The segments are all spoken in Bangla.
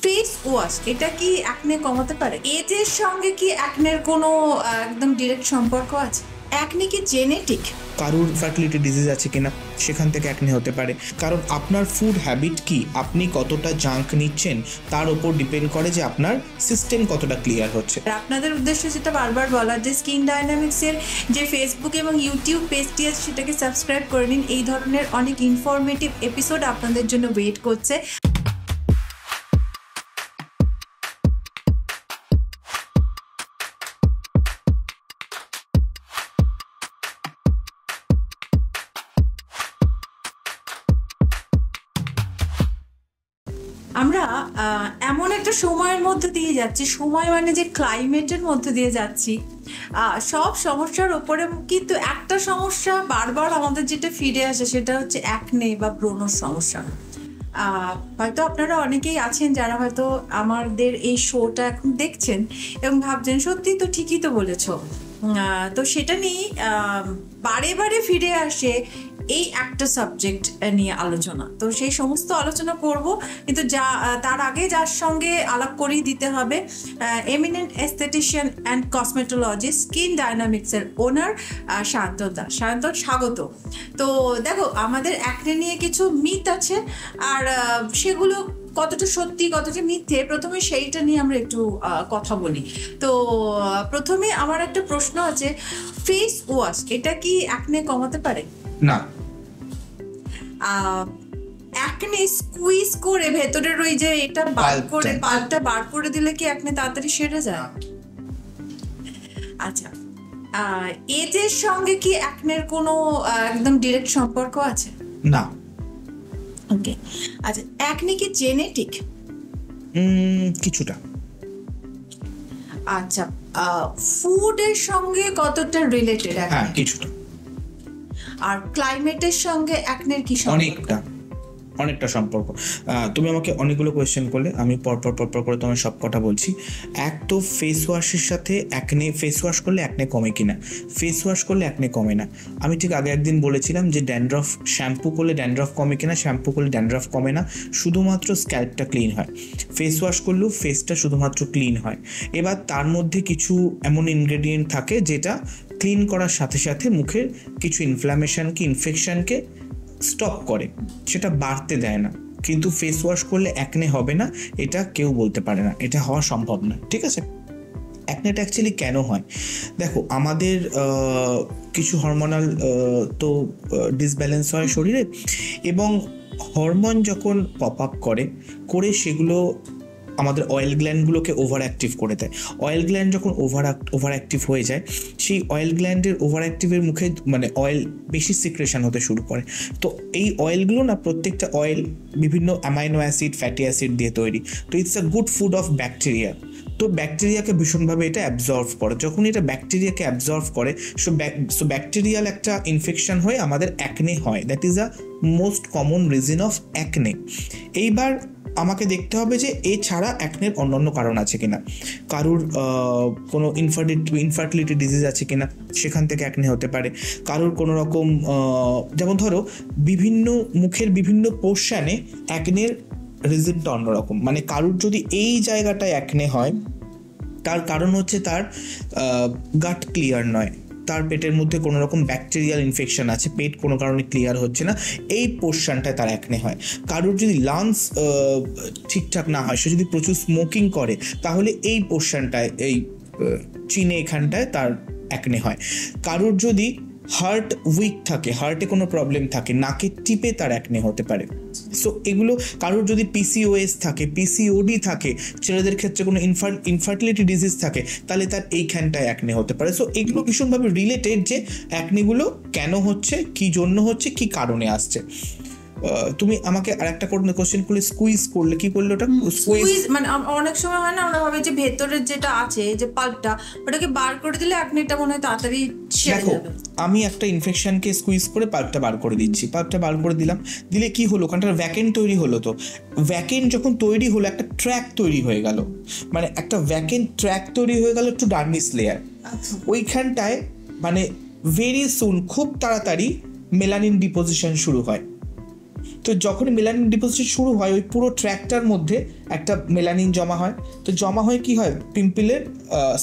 ফেস ওয়াশ এটা কি অ্যাকনে কমাতে পারে? এজের সঙ্গে কি অ্যাকনের কোনো একদম ডিরেক্ট সম্পর্ক আছে? অ্যাকনে কি জেনেটিক? কারুর ফার্টিলিটি ডিজিজ আছে কিনা সেখান থেকে অ্যাকনে হতে পারে। কারণ আপনার ফুড হ্যাবিট কি, আপনি কতটা জাঙ্ক নিচ্ছেন তার উপর ডিপেন্ড করে যে আপনার সিস্টেম কতটা ক্লিয়ার হচ্ছে। আপনাদের উদ্দেশ্যে যেটা বারবার বলার যে স্কিন ডায়নামিক্সের যে ফেসবুক এবং ইউটিউব পেজটি আছে সেটাকে সাবস্ক্রাইব করে নিন। এই ধরনের অনেক ইনফরমেটিভ এপিসোড আপনাদের জন্য ওয়েট করছে। আমরা এমন একটা সময়ের মধ্যে দিয়ে যাচ্ছি, সময় মানে যে ক্লাইমেটের মধ্যে দিয়ে যাচ্ছি, সব সমস্যার ওপরে কিন্তু একটা সমস্যা বারবার আমাদের যেটা ফিরে আসে সেটা হচ্ছে অ্যাকনে বা ব্রণর সমস্যা। হয়তো আপনারা অনেকেই আছেন যারা হয়তো আমাদের এই শোটা এখন দেখছেন এবং ভাবছেন সত্যি তো ঠিকই তো বলেছো। তো সেটা নিয়ে বারে বারে ফিরে আসে এই একটা সাবজেক্ট নিয়ে আলোচনা। তো সেই সমস্ত আলোচনা করব, কিন্তু তার আগে যার সঙ্গে আলাপ করিয়ে দিতে হবে এমিনেন্ট এস্থেটিশিয়ান অ্যান্ড কসমেটোলজিস্ট স্কিন ডায়নামিক্সের ওনার সায়ন্তন দাস। সায়ন্তন, স্বাগত। তো দেখো, আমাদের অ্যাকনে নিয়ে কিছু মিথ আছে, আর সেগুলো কতটা সত্যি কতটা মিথ্যে প্রথমে সেইটা নিয়ে আমরা একটু কথা বলি। তো প্রথমে আমার একটা প্রশ্ন আছে, ফেস ওয়াশ এটা কি অ্যাকনে কমাতে পারে? না। অ্যাকনে স্কুইজ করে ভেতরের ওই যে এটা পাল্পটা বার করে দিলে কি অ্যাকনে তাড়াতাড়ি সেরে যায়? আচ্ছা, এজের সঙ্গে কি অ্যাকনের কোনো একদম ডিরেক্ট সম্পর্ক আছে? না। ওকে, আচ্ছা, অ্যাকনে কি জেনেটিক? কিছুটা। আচ্ছা, ফুডের সঙ্গে কতটা রিলেটেড? হ্যাঁ, কিছুটা। আর ক্লাইমেটের সঙ্গে অ্যাকনের কি সম্পর্ক? অনেকটা সম্পর্ক। তুমি আমাকে অনেকগুলো কোয়েশ্চেন করলে, আমি পরপর করে তোমার সব কথা বলছি। এক তো ফেস ওয়াশের সাথে অ্যাকনে, ফেস ওয়াশ করলে অ্যাকনে কমে কিনা? ফেস ওয়াশ করলে অ্যাকনে কমে না। আমি ঠিক আগে একদিন বলেছিলাম যে ড্যান্ড্রফ শ্যাম্পু করলে ড্যান্ড্রফ কমে কিনা, শ্যাম্পু করলে ড্যান্ড্রফ কমে না, শুধুমাত্র স্ক্যাল্পটা ক্লিন হয়। ফেস ওয়াশ করলেও ফেসটা শুধুমাত্র ক্লিন হয়। এবার তার মধ্যে কিছু এমন ইনগ্রেডিয়েন্ট থাকে যেটা ক্লিন করার সাথে সাথে মুখের কিছু ইনফ্ল্যামেশনকে, ইনফেকশনকে স্টপ করে, সেটা বাড়তে দেয় না। কিন্তু ফেস ওয়াশ করলে অ্যাকনে হবে না এটা কেউ বলতে পারে না, এটা হওয়া সম্ভব না। ঠিক আছে, অ্যাকনেটা অ্যাকচুয়ালি কেন হয়? দেখো, আমাদের কিছু হরমোনাল তো ডিসব্যালেন্স হয় শরীরে, এবং হরমোন যখন পপ আপ করে সেগুলো আমাদের অয়েল গ্ল্যান্ডগুলোকে ওভার অ্যাক্টিভ করে দেয়। অয়েল গ্ল্যান্ড যখন ওভার অ্যাক্টিভ হয়ে যায়, সেই অয়েল গ্ল্যান্ডের ওভার অ্যাক্টিভের মুখে মানে অয়েল বেশি সিক্রেশন হতে শুরু করে। তো এই অয়েলগুলো না, প্রত্যেকটা অয়েল বিভিন্ন অ্যামাইনো অ্যাসিড, ফ্যাটি অ্যাসিড দিয়ে তৈরি। তো it's a good food of bacteria. তো ব্যাকটেরিয়াকে ভীষণভাবে এটা অ্যাবজর্ভ করে। যখন এটা ব্যাকটেরিয়াকে অ্যাবজর্ভ করে, সো ব্যাকটেরিয়াল একটা ইনফেকশন হয়ে আমাদের অ্যাকনে হয়। That is a most common reason of acne. এইবার আমাকে দেখতে হবে যে এছাড়া অ্যাকনের অন্যান্য কারণ আছে কিনা। কারুর কোনো ইনফার্টিলিটি ডিজিজ আছে কিনা, সেখান থেকে অ্যাকনে হতে পারে। কারুর কোনো রকম যেমন ধরো বিভিন্ন মুখের বিভিন্ন পোর্শনে অ্যাকনের রিজনটা অন্যরকম। মানে কারুর যদি এই জায়গাটায় অ্যাকনে হয়, তার কারণ হচ্ছে তার গাট ক্লিয়ার নয়, তার পেটের মধ্যে কোনো রকম ব্যাকটেরিয়াল ইনফেকশন আছে, পেট কোনো কারণে ক্লিয়ার হচ্ছে না, এই পোর্শনটায় তার অ্যাকনে হয়। কারোর যদি লাংস ঠিকঠাক না হয়, সে যদি প্রচুর স্মোকিং করে, তাহলে এই পোর্শনটায়, এই চিনে এখানটায় তার অ্যাকনে হয়। কারোর যদি হার্ট উইক থাকে, হার্টে কোনো প্রবলেম থাকে, নাকের টিপে তার অ্যাকনে হতে পারে। সো এগুলো, কারোর যদি পিসিওএস থাকে, পিসিওডি থাকে, ছেলেদের ক্ষেত্রে কোনো ইনফার্টিলিটি ডিজিজ থাকে, তাহলে তার এইখানটায় অ্যাকনে হতে পারে। সো এগুলো ভীষণভাবে রিলেটেড যে অ্যাকনেগুলো কেন হচ্ছে, কী জন্য হচ্ছে, কী কারণে আসছে। তুমি আমাকে আরেকটা কোশ্চেন করলে, স্কুইজ করলে, কি করলে ওটা? স্কুইজ মানে অনেক সময় হয় না, আমরা ভাবি যে ভেতরের যেটা আছে যে পাল্পটা, ওটাকে বার করে দিলে অ্যাকনেটা মনে হয় তাড়াতাড়ি সেরে যাবে। আমি একটা ইনফেকশনকে স্কুইজ করে পাল্পটা বার করে দিচ্ছি, পাল্পটা বার করে দিলে কি হলো, ওখানটার ভ্যাকেন্ট তৈরি হলো। তো ভ্যাকেন্ট যখন তৈরি হলো, একটা ট্র্যাক তৈরি হয়ে গেল, মানে একটা ভ্যাকেন্ট ট্র্যাক তৈরি হয়ে গেল একটু ডার্নিশ লেয়ার। ওইখানটায় মানে ভেরি সুন, খুব তাড়াতাড়ি মেলানিন ডিপোজিশন শুরু হয়। তো যখন মেলানিন ডিপোজিশন শুরু হয় ওই পুরো ট্র্যাকটার মধ্যে একটা মেলানিন জমা হয়, তো জমা হয়ে কি হয়, পিম্পলের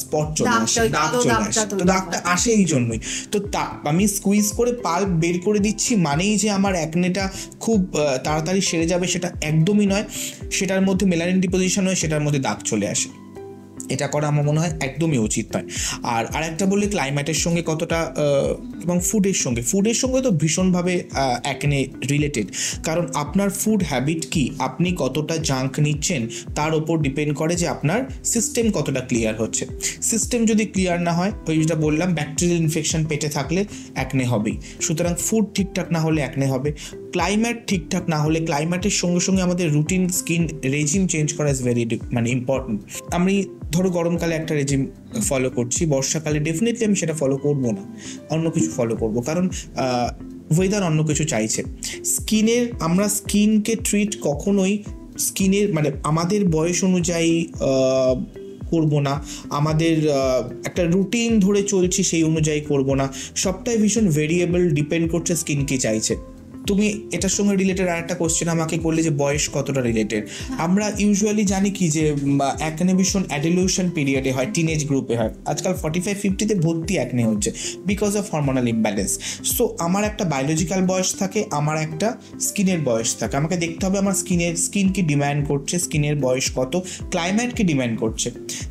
স্পট চলে আসে, দাগ চলে আসে। তো দাগটা আসে এই জন্যই। তো আমি স্কুইজ করে পাল্প বের করে দিচ্ছি মানেই যে আমার অ্যাকনেটা খুব তাড়াতাড়ি সেরে যাবে সেটা একদমই নয়। সেটার মধ্যে মেলানিন ডিপোজিশন হয়, সেটার মধ্যে দাগ চলে আসে। এটা করা আমার মনে হয় একদমই উচিত নয়। আর আরেকটা বললে ক্লাইমেটের সঙ্গে কতটা এবং ফুডের সঙ্গে তো ভীষণভাবে অ্যাকনে রিলেটেড। কারণ আপনার ফুড হ্যাবিট কি, আপনি কতটা জাঙ্ক নিচ্ছেন তার ওপর ডিপেন্ড করে যে আপনার সিস্টেম কতটা ক্লিয়ার হচ্ছে। সিস্টেম যদি ক্লিয়ার না হয়, ওই যেটা বললাম ব্যাকটেরিয়াল ইনফেকশন পেটে থাকলে অ্যাকনে হবেই। সুতরাং ফুড ঠিকঠাক না হলে অ্যাকনে হবে। ক্লাইমেট ঠিকঠাক না হলে, ক্লাইমেটের সঙ্গে সঙ্গে আমাদের রুটিন স্কিন রেজিম চেঞ্জ করা ইজ ভেরি ইম্পর্টেন্ট। আমি ধরো গরমকালে একটা রেজিম ফলো করছি, বর্ষাকালে ডেফিনেটলি আমি সেটা ফলো করবো না, অন্য কিছু ফলো করবো, কারণ ওয়েদার অন্য কিছু চাইছে। আমরা স্কিনকে ট্রিট কখনোই স্কিনের আমাদের বয়স অনুযায়ী করবো না, আমাদের একটা রুটিন ধরে চলছি সেই অনুযায়ী করবো না। সবটাই ভীষণ ভেরিয়েবল, ডিপেন্ড করছে স্কিন কি চাইছে। তুমি এটার সঙ্গে রিলেটেড আরেকটা কোশ্চেন আমাকে করলে যে বয়স কতটা রিলেটেড। আমরা ইউজুয়ালি জানি কি যে অ্যাকনে ভীষণ অ্যাডোলেশন পিরিয়ডে হয়, টিনেজ গ্রুপে হয়। আজকাল 45-50-তে ভর্তি অ্যাকনে হচ্ছে because of hormonal imbalance. So আমার একটা বায়োলজিক্যাল বয়স থাকে, আমার একটা স্কিনের বয়স থাকে। আমাকে দেখতে হবে আমার স্কিন কি ডিম্যান্ড করছে, স্কিনের বয়স কত, ক্লাইমেট কি ডিম্যান্ড করছে।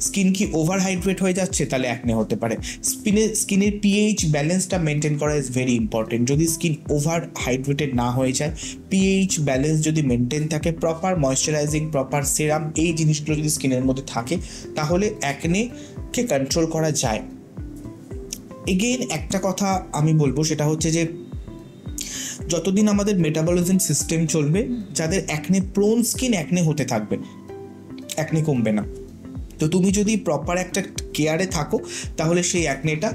স্কিন কি ওভার হাইড্রেট হয়ে যাচ্ছে, তাহলে অ্যাকনে হতে পারে। স্কিনের পিএইচ ব্যালেন্সটা মেনটেন করা ইজ ভেরি ইম্পর্টেন্ট। যদি স্কিন ওভার হাইড্রেটেড না হয়ে যায়, পিএইচ ব্যালেন্স যদি মেনটেন থাকে, প্রপার ময়েশ্চারাইজিং, প্রপার সেরাম, এই জিনিসগুলো যদি স্কিনের মধ্যে থাকে, তাহলে অ্যাকনেকে কন্ট্রোল করা যায়। এগেইন একটা কথা আমি বলবো, সেটা হচ্ছে যে যতদিন আমাদের মেটাবলিজম সিস্টেম চলবে, যাদের অ্যাকনে প্রোন স্কিন অ্যাকনে হতে থাকবে, অ্যাকনে কমবে না। তো তুমি যদি প্রপার একটা কেয়ারে থাকো, তাহলে সেই অ্যাকনেটা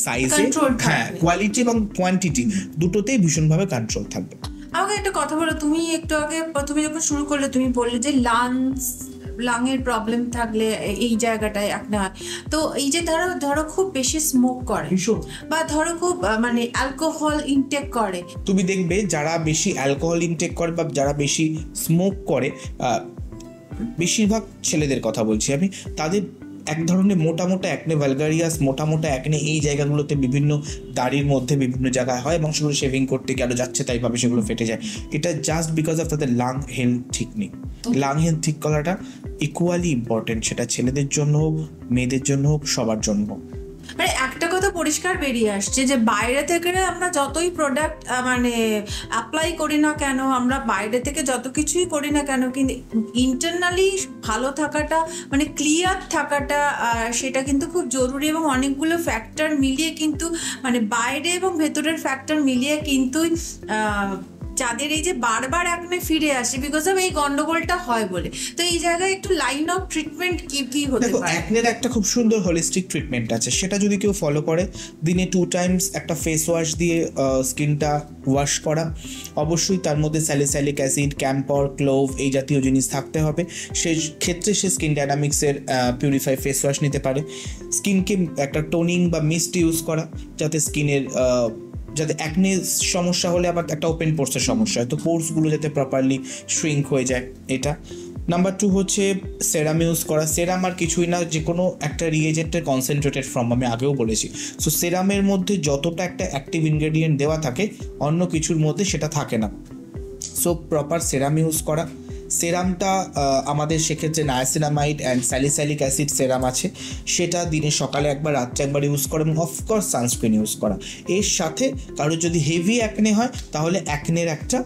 সাইজে, হ্যাঁ, কোয়ালিটি এবং কোয়ান্টিটি দুটোতেই ভীষণভাবে কন্ট্রোল থাকবে। আমাকে একটা কথা বলো, তুমি একটু আগে প্রথমে যখন শুরু করলে তুমি বললে যে লাংয়ের প্রবলেম থাকলে এই জায়গাটায় অ্যাকনে হয়। তো এই যে ধরো খুব বেশি স্মোক করে বা ধরো খুব অ্যালকোহল ইনটেক করে, তুমি দেখবে যারা বেশি অ্যালকোহল ইনটেক করে বা যারা বেশি স্মোক করে, বেশিরভাগ ছেলেদের কথা বলছি আমি, তাদের এক ধরনের মোটা মোটা অ্যাকনে ভালগারিয়াস, মোটা মোটা অ্যাকনে এই জায়গাগুলোতে বিভিন্ন দাড়ির মধ্যে বিভিন্ন জায়গায় হয়, এবং সেগুলো শেভিং করতে গেল যাচ্ছে তাইভাবে সেগুলো ফেটে যায়। এটা জাস্ট বিকজ অফ তাদের লাং হেলথ ঠিক নেই। লাং হেলথ ঠিক করাটা ইকুয়ালি ইম্পর্টেন্ট, সেটা ছেলেদের জন্য হোক, মেয়েদের জন্য হোক, সবার জন্য হোক। একটা কথা পরিষ্কার বেরিয়ে আসছে যে বাইরে থেকে আমরা যতই প্রোডাক্ট অ্যাপ্লাই করি না কেন, আমরা বাইরে থেকে যত কিছুই করি না কেন, কিন্তু ইন্টারনালি ভালো থাকাটা ক্লিয়ার থাকাটা সেটা কিন্তু খুব জরুরি। এবং অনেকগুলো ফ্যাক্টর মিলিয়ে কিন্তু বাইরে এবং ভেতরের ফ্যাক্টর মিলিয়ে কিন্তু যাদের এই যে বারবার অ্যাকনে ফিরে আসে বিকজ অফ এই গন্ডগোলটা হয় বলে। তো এই জায়গায় একটু লাইন অফ ট্রিটমেন্ট কি হতে পারে? অ্যাকনের একটা খুব সুন্দর হোলিস্টিক ট্রিটমেন্ট আছে, সেটা যদি কেউ ফলো করে, দিনে 2 টাইমস একটা ফেস ওয়াশ দিয়ে স্কিনটা ওয়াশ করা, অবশ্যই তার মধ্যে স্যালিসাইলিক অ্যাসিড, ক্যাম্পর, ক্লোভ এই জাতীয় জিনিস থাকতে হবে। সেই ক্ষেত্রে সে স্কিন ডায়নামিক্সের পিউরিফাই ফেস ওয়াশ নিতে পারে। স্কিনকে একটা টোনিং বা মিস্ট ইউজ করা, যাতে স্কিনের যাতে অ্যাকনে সমস্যা হলে আবার একটা ওপেন পোর্সের সমস্যা হয়, তো পোর্সগুলো যাতে প্রপারলি শ্রিঙ্ক হয়ে যায়, এটা। নাম্বার 2 হচ্ছে সেরাম ইউজ করা। সেরাম আর কিছুই না, যে কোনো একটা রিয়েজেন্টের কনসেন্ট্রেটেড ফর্ম, আমি আগেও বলেছি। সো সেরামের মধ্যে যতটা একটা অ্যাক্টিভ ইনগ্রেডিয়েন্ট দেওয়া থাকে, অন্য কিছুর মধ্যে সেটা থাকে না। সো প্রপার সেরাম ইউজ করা। সেরামটা আমাদের সেক্ষেত্রে নায়াসিনামাইড অ্যান্ড স্যালিসাইলিক অ্যাসিড সেরাম আছে, সেটা দিনে সকালে একবার, রাত্রে একবার ইউজ করা, এবং অফকোর্স সানস্ক্রিন ইউজ করা। এর সাথে কারোর যদি হেভি অ্যাকনে হয়, তাহলে অ্যাকনের একটা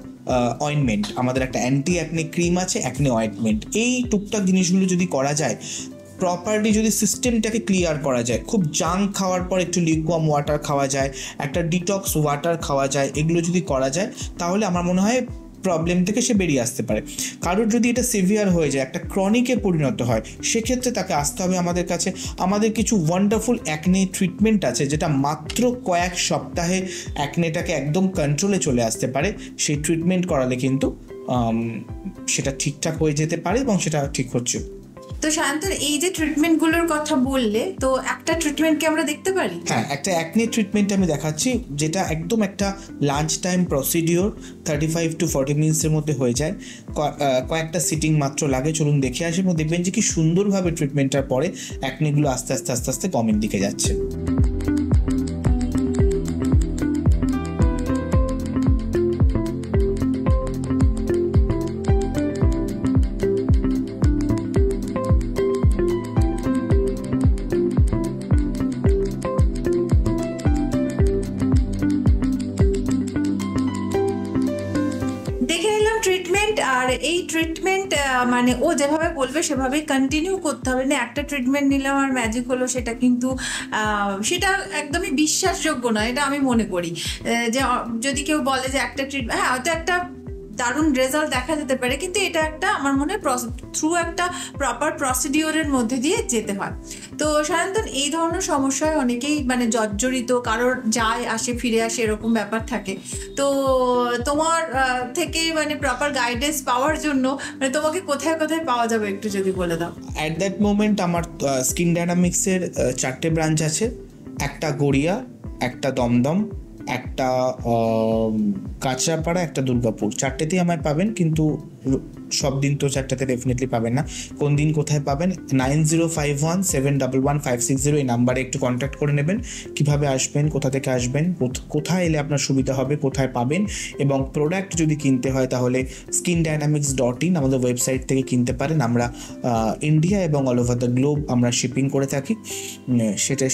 অয়েন্টমেন্ট, আমাদের একটা অ্যান্টি অ্যাকনে ক্রিম আছে, অ্যাকনে অয়েন্টমেন্ট। এই টুকটাক জিনিসগুলো যদি করা যায়, প্রপারলি যদি সিস্টেমটাকে ক্লিয়ার করা যায়, খুব জাঙ্ক খাওয়ার পর একটু লিকুয়াম ওয়াটার খাওয়া যায়, একটা ডিটক্স ওয়াটার খাওয়া যায়, এগুলো যদি করা যায়, তাহলে আমার মনে হয় প্রবলেম থেকে সে বেরিয়ে আসতে পারে। কারোর যদি এটা সিভিয়ার হয়ে যায়, একটা ক্রনিকে পরিণত হয়, সেক্ষেত্রে তাকে আসতে হবে আমাদের কাছে। আমাদের কিছু ওয়ান্ডারফুল অ্যাকনে ট্রিটমেন্ট আছে, যেটা মাত্র কয়েক সপ্তাহে অ্যাকনেটাকে একদম কন্ট্রোলে চলে আসতে পারে। সেই ট্রিটমেন্ট করালে কিন্তু সেটা ঠিকঠাক হয়ে যেতে পারে, এবং সেটা ঠিক হচ্ছে। তো সায়ন্তন, এই যে ট্রিটমেন্টগুলোর কথা বললে, তো একটা ট্রিটমেন্ট কি আমরা দেখতে পারি? হ্যাঁ, একটা অ্যাকনে ট্রিটমেন্ট আমি দেখাচ্ছি, যেটা একদম একটা লাঞ্চ টাইম প্রসিডিওর, 35 to 40 মিনিটসের মধ্যে হয়ে যায়। কয়েকটা সিটিং মাত্র লাগে। চলুন দেখে আসি এবং দেখবেন যে কি সুন্দরভাবে ট্রিটমেন্টটার পরে অ্যাকনেগুলো আস্তে আস্তে আস্তে আস্তে কমের দিকে যাচ্ছে। দেখে নিলাম ট্রিটমেন্ট, আর এই ট্রিটমেন্ট মানে ও যেভাবে বলবে সেভাবেই কন্টিনিউ করতে হবে না। একটা ট্রিটমেন্ট নিলাম আর ম্যাজিক হলো, সেটা কিন্তু সেটা একদমই বিশ্বাসযোগ্য নয়, এটা আমি মনে করি। যে যদি কেউ বলে যে একটা ট্রিটমেন্ট, হ্যাঁ হয়তো একটা দারুণ রেজাল্ট দেখা যেতে পারে, কিন্তু এটা একটা আমার মনে হয় থ্রু একটা প্রপার প্রসিডিওরের মধ্যে দিয়ে যেতে হয়। তো সাধারণত এই ধরনের সমস্যায় অনেকেই মানে জর্জরিত, কারোর যায় আসে ফিরে আসে এরকম ব্যাপার থাকে। তো তোমার থেকে মানে প্রপার গাইডেন্স পাওয়ার জন্য মানে তোমাকে কোথায় কোথায় পাওয়া যাবে একটু যদি বলে দাও। অ্যাট দ্যাট মোমেন্ট আমার স্কিন ডায়নামিক্সের 4টে ব্রাঞ্চ আছে। একটা গড়িয়া, একটা দমদম, একটা কাঁচরাপাড়া, একটা দুর্গাপুর। 4টেতেই আমায় পাবেন, কিন্তু সব দিন তো 4টাতে ডেফিনেটলি পাবেন না। কোন দিন কোথায় পাবেন? 9051711560 এই নাম্বারে একটু কন্ট্যাক্ট করে নেবেন। কিভাবে আসবেন, কোথা থেকে আসবেন, কোথায় এলে আপনার সুবিধা হবে, কোথায় পাবেন, এবং প্রোডাক্ট যদি কিনতে হয় তাহলে skindynamics.in আমাদের ওয়েবসাইট থেকে কিনতে পারেন। আমরা ইন্ডিয়া এবং অল ওভার দ্য গ্লোব আমরা শিপিং করে থাকি,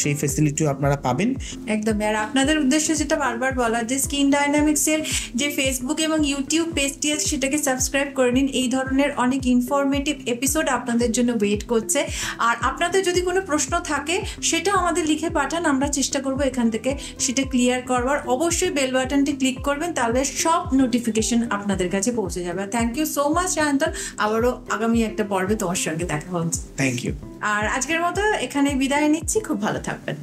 সেই ফেসিলিটিও আপনারা পাবেন। একদম। আর আপনাদের উদ্দেশ্যে যেটা বারবার বলার, যে স্কিন ডায়নামিক্সের যে ফেসবুক এবং ইউটিউব পেজটি আছে সেটাকে সাবস্ক্রাইব করে নিন। এই ধরনের অনেক ইনফরমেটিভ এপিসোড আপনাদের জন্য ওয়েট করছে। আর আপনাদের যদি কোনো প্রশ্ন থাকে সেটাও আমাদের লিখে পাঠান, আমরা চেষ্টা করব এখান থেকে সেটা ক্লিয়ার করবার। অবশ্যই বেল বাটনটি ক্লিক করবেন, তাহলে সব নোটিফিকেশন আপনাদের কাছে পৌঁছে যাবে। Thank you so much Sayantan, আবারও আগামী একটা পর্বে তোমার সঙ্গে দেখা হচ্ছে। Thank you. আর আজকের মতো এখানে বিদায় নিচ্ছি, খুব ভালো থাকবেন।